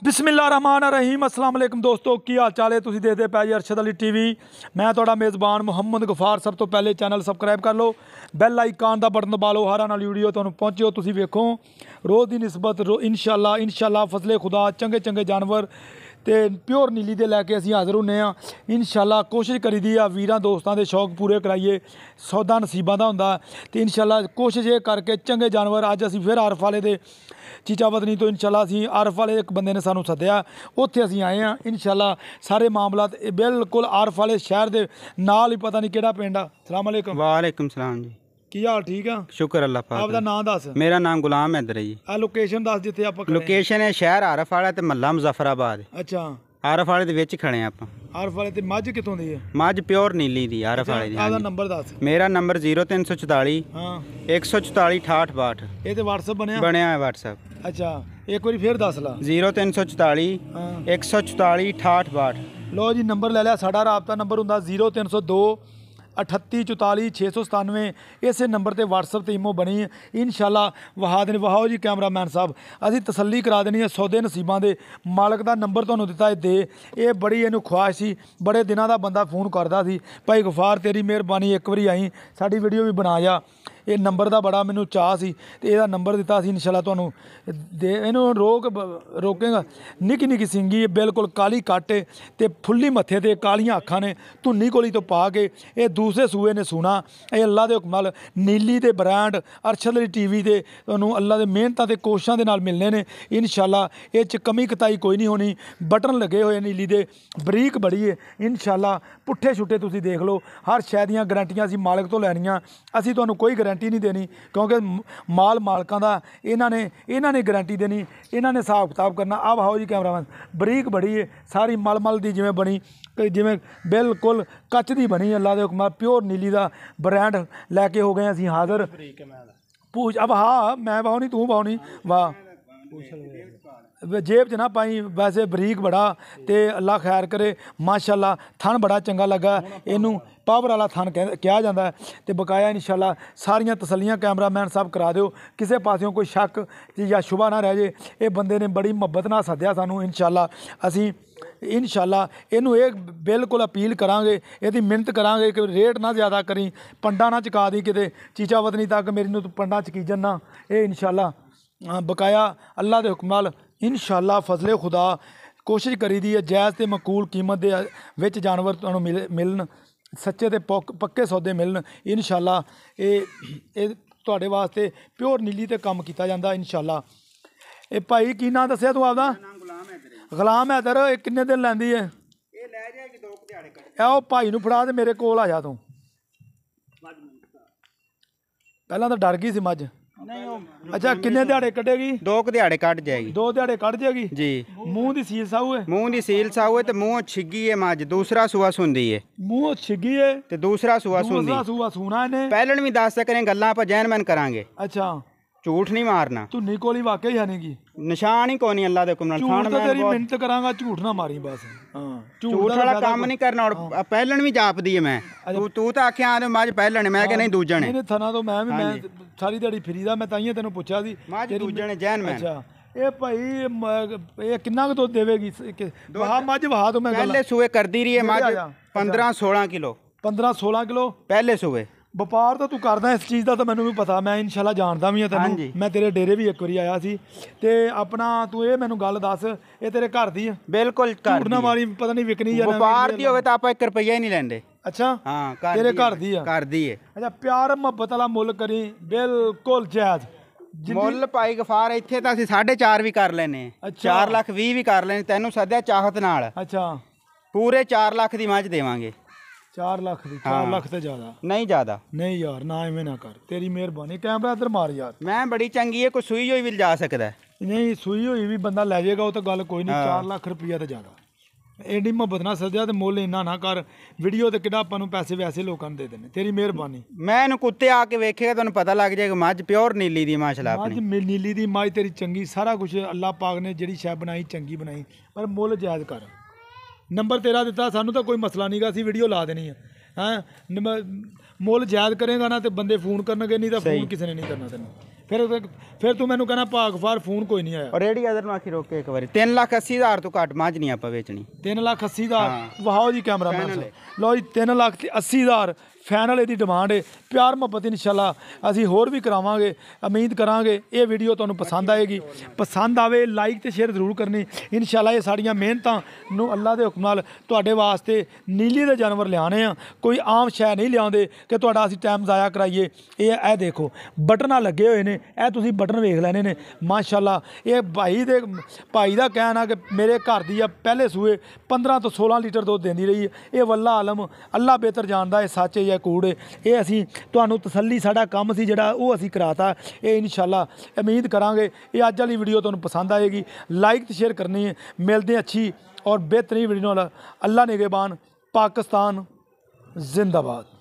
बिस्मिल्लाहिर्रहमानिर्रहीम अस्सलाम वालेकुम दोस्तों की हाल चाल है। तुसीं देखदे पए जी अरशद अली टीवी। मैं तुहाडा मेज़बान मुहम्मद गफार। सब तो पहले चैनल सबसक्राइब कर लो, बैल आइकान का बटन दबा लो, हर आने वाली वीडियो तुहानूं पहुंचे। तुसीं वेखो रोज़ की निस्बत इंशाअल्लाह फजले खुदा चंगे चंगे जानवर तो प्योर नीली दे लैके असीं हाज़र होने इंशाअल्लाह। कोशिश करी दी आ वीरां दोस्तां दे शौक पूरे कराइए, सौदा नसीबां दा हुंदा ते इंशाअल्लाह कोशिश ये करके चंगे जानवर अज असीं फिर आरफ वाले दे चीचा वतनी तो इंशाअल्लाह असीं आरफ वाले एक बंदे ने सानूं सद्दिया, उत्थे असीं आए हैं इंशाअल्लाह। सारे मामलात बिल्कुल आरफ वाले शहर दे नाल ही, पता नहीं केड़ा पिंड आ। अस्सलाम वालेकुम। वालेकुम सलाम जी। की हाल ठीक है? शुक्र अल्लाह पाक। आपदा नाम दस। मेरा नाम गुलाम हैदर है जी। आ लोकेशन दस जिथे आपां खड़े। लोकेशन है शहर आरफ वाला ते महल्ला मुजफ्फराबाद। अच्छा, आरफ वाले दे विच खड़े हैं आपां। आरफ वाले ते मझ कितों दी है? मझ प्योर नीली दी आरफ वाले दी। आपदा नंबर दस। मेरा नंबर 0344 हाँ 144 6862। ये ते व्हाट्सएप बनया है व्हाट्सएप। अच्छा एक बारी फिर दस ला। 0344 हाँ 144 6862। लो जी नंबर ले लिया। साडा राबता नंबर हुंदा 0302 38 44 697। इस नंबर ते व्हाट्सएप ते इमो बनी इंशाअल्लाह। वहा देने वहाओ जी कैमरामैन साहब, असीं तसल्ली करा देनी है सौदे नसीबां दे। मालक दा नंबर तुहानूं दित्ता दे, ये बड़ी इहनूं ख्वाहिश सी, बड़े दिनां दा बंदा फोन करदा सी भाई गफार तेरी मेहरबानी एक बारी आई साडी वीडियो भी बना जा। ये नंबर का बड़ा मैनू चाह सी ते इहदा नंबर दिता सी इंशाअल्लाह तुहानूं दे। इहनूं रोकेगा निक्की निक्की सिंगी बिल्कुल काली कट ते फुल्ली मत्थे ते कालियां अखां ने धुन्नी कोली तो पा के ये दूसरे सूए ने सुना। ये अल्लाह दे हुक्म नीली they brand Arshad Ali TV दे तुहानूं अल्लाह दे मेहनतां ते कोशिशां दे नाल मिलने ने इंशाअल्लाह। ये च कमी कताई कोई नहीं होनी। बटन लगे हुए नीली दे, बरीक बड़ी है इंशाअल्लाह। पुट्ठे छुट्टे तुसीं देख लो, हर शै दियां गारंटियां असीं मालक तो लैनियां। असीं तुहानूं कोई गारंटी नहीं देनी क्योंकि माल मालकां दा इन्हां ने गारंटी देनी, इन्हां ने हिसाब किताब करना। अब आओ जी कैमरामैन, बरीक बड़ी है सारी मल दी जिवें बनी, जिवें बिल्कुल कच दी बनी। अल्लाह दे हुक्म प्योर नीली दा ब्रांड लैके हो गए असीं हाज़र। पूछ अब हाँ मैं बाहो नहीं तू बाहो नहीं वाह जेब च ना पाई, वैसे बरीक बड़ा ते अल्लाह खैर करे माशाअल्लाह। थन बड़ा चंगा लगा, इनू पावर वाला थन कहा जाता है ते बकाया इंशाअल्लाह। सारियां तसलियां कैमरामैन साहब करा दिओ, किसी पासों कोई शक या शुभा ना रह जाए। ये बंदे ने बड़ी मुहब्बत नाल सद्दिया सानूं इंशाअल्लाह। असीं इंशाअल्लाह इनू एक बिल्कुल अपील करांगे, यदि मिहनत करांगे कि रेट ना ज़्यादा करी, पंडा ना चका दी किते चीचा वतनी तक मेरी नूं पंडा चकीजन ना। ये इंशाअल्लाह बकाया अल्लाह के हुक्म नाल इंशाअल्लाह फजले खुदा कोशिश करी दी है जायज़ ते मकूल कीमत दे विच जानवर तुहानूं मिलन, सच्चे ते पक्के सौदे मिलन इंशाअल्लाह। ये तुहाडे वास्ते प्योर नीली ते काम कीता जांदा इंशाअल्लाह। ये भाई की नाम दस्सिया तू आपदा? गुलाम हैदर। ये किन्ने दिन लैंदी है? आओ भाई नूं फड़ा ते मेरे कोल आ जा तू। पहलां तो डर गई सी मझ। अच्छा किन्ने दिहाड़े कटेगी? 2 दिहाड़े कट जाएगी। 2 दिहाड़े कट जाएगी जी। मूँह दी सील साहू है? मूँह दी सील साहू है ते मूँह छिगी है मझ, दूसरा सूआ सुंदी है। मूँह छिगी है ते दूसरा सूआ सुंदी। दूसरा सूआ सूना इन्हें। पहलन भी दस करें गल्लां आपां जैनमैन करांगे। अच्छा झूठ नहीं मारना। धुन्नी कोली वाकई है नहीं की निशान ही कोनी अल्लाह दे हुक्म नाल। झूठ तो तेरी मिहनत करांगा, झूठ ना मारी बस। हाँ झूठ वाला काम नहीं करना। और पहलन भी जाप दी है मैं। तू तो आखिया आ मझ पहलन, मैं कि नहीं दूजन है। थना तो मैं सारी दिहाड़ी फिरीदा, मैं ताइयां तेनों पुछया सी मझ दूजन है जैन। अच्छा ये भाई ये किन्ना दुध देवेगी? वहा मझ वहा तो मैं पहले सूए करदी रही है मझ 15-16 किलो। 15-16 किलो पहले सूए। ਵਪਾਰ ਤਾਂ ਤੂੰ ਕਰਦਾ ਇਸ ਚੀਜ਼ ਦਾ ਤਾਂ ਮੈਨੂੰ ਵੀ ਪਤਾ, ਮੈਂ ਇਨਸ਼ਾਅੱਲਾ ਜਾਣਦਾ ਵੀ ਹਾਂ ਤੈਨੂੰ। ਮੈਂ ਤੇਰੇ ਡੇਰੇ ਵੀ ਇੱਕ ਵਾਰੀ ਆਇਆ ਸੀ ਤੇ ਆਪਣਾ ਤੂੰ ਇਹ ਮੈਨੂੰ ਗੱਲ ਦੱਸ, ਇਹ ਤੇਰੇ ਘਰ ਦੀ ਹੈ? ਬਿਲਕੁਲ ਘਰ ਦੀ। ਮਾਰੀ ਪਤਾ ਨਹੀਂ ਵਿਕਣੀ ਜਾਂ ਵਪਾਰ ਦੀ ਹੋਵੇ ਤਾਂ ਆਪਾਂ 1 ਰੁਪਈਆ ਹੀ ਨਹੀਂ ਲੈਂਦੇ। ਅੱਛਾ ਹਾਂ ਤੇਰੇ ਘਰ ਦੀ ਆ? ਘਰ ਦੀ ਹੈ। ਅੱਛਾ ਪਿਆਰ ਮੁਹੱਬਤ ਵਾਲਾ ਮੁੱਲ ਕਰੀ, ਬਿਲਕੁਲ ਜਾਇਜ਼ ਮੁੱਲ ਭਾਈ ਗਫਾਰ। ਇੱਥੇ ਤਾਂ ਅਸੀਂ 4.5 ਵੀ ਕਰ ਲੈਨੇ, 4 ਲੱਖ 20 ਵੀ ਕਰ ਲੈਨੇ। ਤੈਨੂੰ ਸੱਦਿਆ ਚਾਹਤ ਨਾਲ। ਅੱਛਾ ਪੂਰੇ 4 ਲੱਖ ਦੀ ਮੱਝ ਦੇਵਾਂਗੇ। 4 ਲੱਖ ਦੀ? 4 ਲੱਖ ਤੇ ਜ਼ਿਆਦਾ ਨਹੀਂ। ਜ਼ਿਆਦਾ ਨਹੀਂ ਯਾਰ, ਨਾ ਐਵੇਂ ਨਾ ਕਰ, ਤੇਰੀ ਮਿਹਰਬਾਨੀ। ਕੈਮਰਾ ਇੱਧਰ ਮਾਰ ਯਾਰ। ਮੈਂ ਬੜੀ ਚੰਗੀ ਹੈ, ਕੋਈ ਸੂਈ ਹੋਈ ਵੀ ਲਿਜਾ ਸਕਦਾ। ਨਹੀਂ ਸੂਈ ਹੋਈ ਵੀ ਬੰਦਾ ਲੈ ਜਾਏਗਾ, ਉਹ ਤਾਂ ਗੱਲ ਕੋਈ ਨਹੀਂ। 4 ਲੱਖ ਰੁਪਈਆ ਤੇ ਜ਼ਿਆਦਾ। एडी मुहब्बत ना सद्या ते मुल इन्ना ना कर। वीडियो ते किहड़ा आपां नूं पैसे वैसे लोकां नूं दे देने। तेरी मेहरबानी। मैं इहनूं कुत्ते आके वेखेगा तुहानूं पता लग जाएगा मझ प्योर नीली दी माशाअल्लाह। अपनी नीली दी मझ तेरी चंगी, सारा कुछ अल्लाह पाक ने जिहड़ी शै बनाई चंगी बनाई, पर मुल जायज़ कर। नंबर तेरा दिता सानूं तां कोई मसला नहीं गा, असीं वीडियो ला देनी है। हाँ मुल जायज़ करेगा ना तो बंदे फोन करनगे, नहीं तो फोन किसी ने नहीं करना तेनों। ਫਿਰ ਤੂੰ ਮੈਨੂੰ ਕਹਿੰਦਾ ਭਾਗਫਾਰ ਫੋਨ ਕੋਈ ਨਹੀਂ ਆਇਆ। ਔਰ ਰੇੜੀ ਅਦਰ ਨੂੰ ਆਖੀ ਰੋਕ ਕੇ ਇੱਕ ਵਾਰੀ 3,80,000 ਤੋਂ ਘੱਟ ਮੱਝ ਨਹੀਂ ਆਪਾਂ ਵੇਚਣੀ। 3,80,000 ਵਾਹੋ ਜੀ ਕੈਮਰਾਮੈਨ ਲਓ ਜੀ 3,80,000 ਫਾਈਨਲ ਇਹਦੀ ਡਿਮਾਂਡ ਹੈ। ਪਿਆਰ ਮੁਹੱਬਤ ਇਨਸ਼ਾਅੱਲਾ ਅਸੀਂ ਹੋਰ ਵੀ ਕਰਾਵਾਂਗੇ। ਉਮੀਦ ਕਰਾਂਗੇ ਇਹ ਵੀਡੀਓ ਤੁਹਾਨੂੰ ਪਸੰਦ ਆਏਗੀ। ਪਸੰਦ ਆਵੇ ਲਾਈਕ ਤੇ ਸ਼ੇਅਰ ਜ਼ਰੂਰ ਕਰਨੀ। ਇਨਸ਼ਾਅੱਲਾ ਇਹ ਸਾਡੀਆਂ ਮਿਹਨਤਾਂ ਨੂੰ ਅੱਲਾ ਦੇ ਹੁਕਮ ਨਾਲ ਤੁਹਾਡੇ ਵਾਸਤੇ ਨੀਲੀ ਦੇ ਜਾਨਵਰ ਲਿਆਣੇ ਆ, ਕੋਈ ਆਮ ਸ਼ੈ ਨਹੀਂ ਲਿਆਉਂਦੇ ਕਿ ਤੁਹਾਡਾ ਅਸੀਂ ਟਾਈਮ ਜ਼ਾਇਆ ਕਰਾਈਏ। ਇਹ ਦੇਖੋ ਬਟਨਾਂ ਲੱਗੇ ਹੋਏ ਨੇ, ਇਹ ਤੁਸੀਂ ਬਟਨ ਵੇਖ ਲੈਣੇ ਨੇ ਮਾਸ਼ਾਅੱਲਾ। ਇਹ ਭਾਈ ਦਾ ਕਹਿਣਾ ਕਿ ਮੇਰੇ ਘਰ ਦੀ ਆ ਪਹਿਲੇ ਸੂਏ 15 ਤੋਂ 16 ਲੀਟਰ ਦੁੱਧ ਦਿੰਦੀ ਰਹੀ। ਇਹ ਵੱਲਾ ਆਲਮ ਅੱਲਾ ਬਿਹਤਰ ਜਾਣਦਾ ਇਹ ਸੱਚ ਹੈ ਕੂੜ। ਇਹ ਅਸੀਂ ਤੁਹਾਨੂੰ ਤਸੱਲੀ ਸਾਡਾ ਕੰਮ ਸੀ ਜਿਹੜਾ ਉਹ ਅਸੀਂ ਕਰਾਤਾ। ਇਹ ਇਨਸ਼ਾਅੱਲਾ ਉਮੀਦ ਕਰਾਂਗੇ ਇਹ ਅੱਜ ਵਾਲੀ ਵੀਡੀਓ ਤੁਹਾਨੂੰ ਪਸੰਦ ਆਏਗੀ। ਲਾਈਕ ਤੇ ਸ਼ੇਅਰ ਕਰਨੀ ਹੈ। ਮਿਲਦੇ ਅੱਛੀ ਔਰ बेहतरीन वीडियो। अल्लाह निगहबान। पाकिस्तान जिंदाबाद।